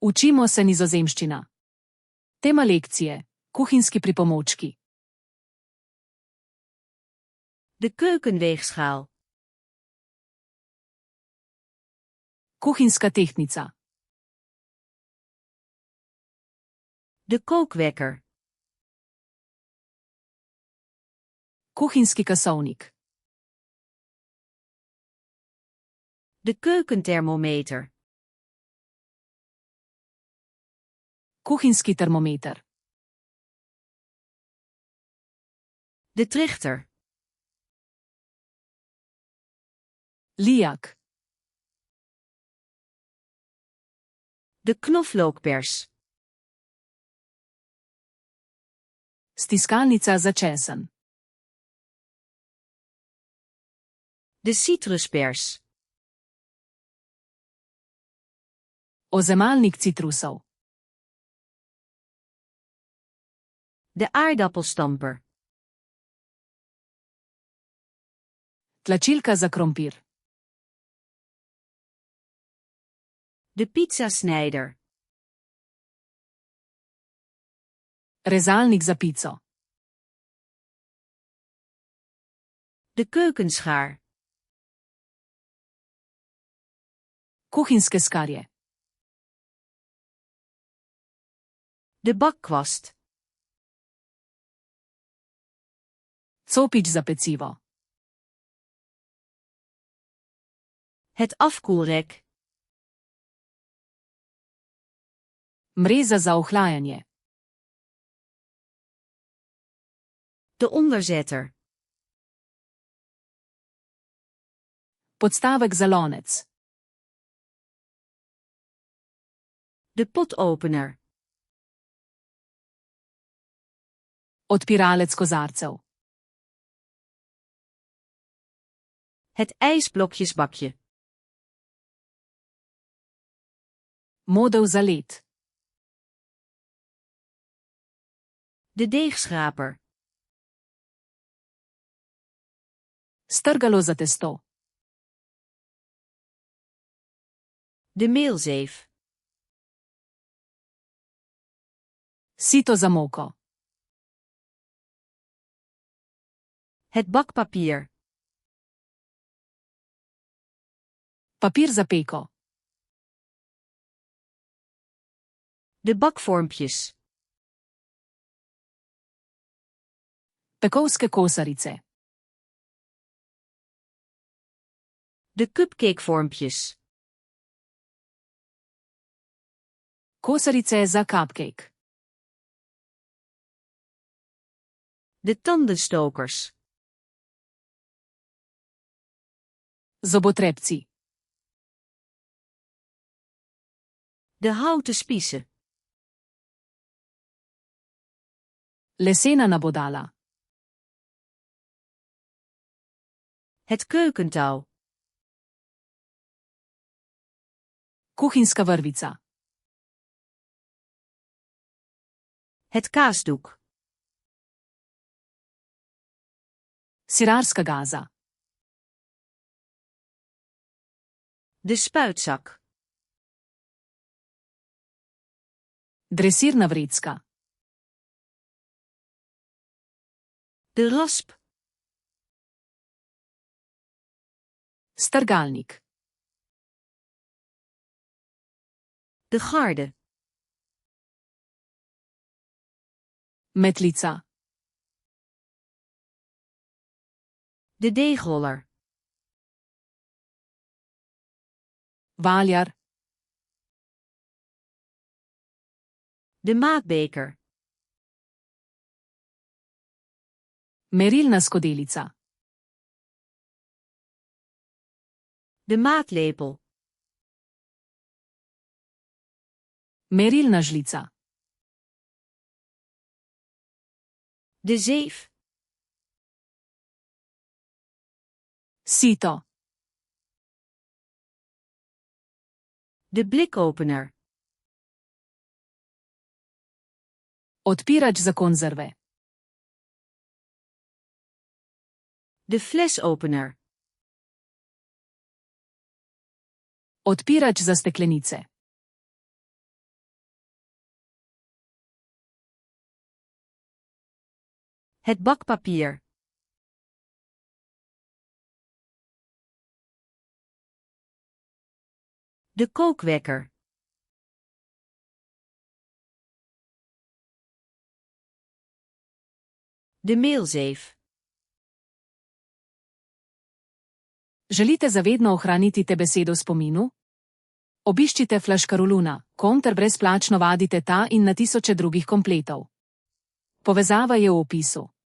Učimo se nizozemščina. Tema lekcije: kuhinjski pripomočki. De keukenweegschaal. Kuhinjska tehtnica. De kookwekker. Kuhinjski kasovnik. De keukenthermometer. Kuhinjski termometer. De trichter. Lijak. De knoflookpers. Stiskalnica za česen. De citruspers. Ozemalnik citrusov. De aardappelstamper. Tlačilka za krompir. De pizzasnijder. Rezalnik za pico. De keukenschaar. Kuhinjske skarje. De bakkwast. Copič za pecivo. Het afkoelrek. Mreza za ohlajanje. De onderzetter. Podstavek za lonec. De potopener. Odpiralec kozarcev. Het ijsblokjesbakje. Model za led. De deegschraper. Strgalo za testo. De meelzeef. Sito za moko. Het bakpapier. Papir za peko. De bakvormpjes. Pekovske kosarice. De cupcakevormpjes. Kosarice za cupcake. De tandenstokers. Zobotrebci. De houten spiezen. Lesena nabodala. Het keukentouw. Kuhinjska vrvica. Het kaasdoek. Sirarska gaza. De spuitzak. Dresirna vrecka. De rasp. Strgalnik. De garde. Metlica. De deegroller. Valjar. De maatbeker. Merilna skodelica. De maatlepel. Merilna žlica. De zeef. Sito. De blikopener. Odpirač za konzerve. De flesopener. Odpirač za steklenice. Het bakpapier. De kookwekker. De mailzeef. Želite zavedno ohraniti te besedo v spominu? Obiščite Flaškaroluna, ter brezplačno vadite ta in na tisoče drugih kompletov. Povezava je v opisu.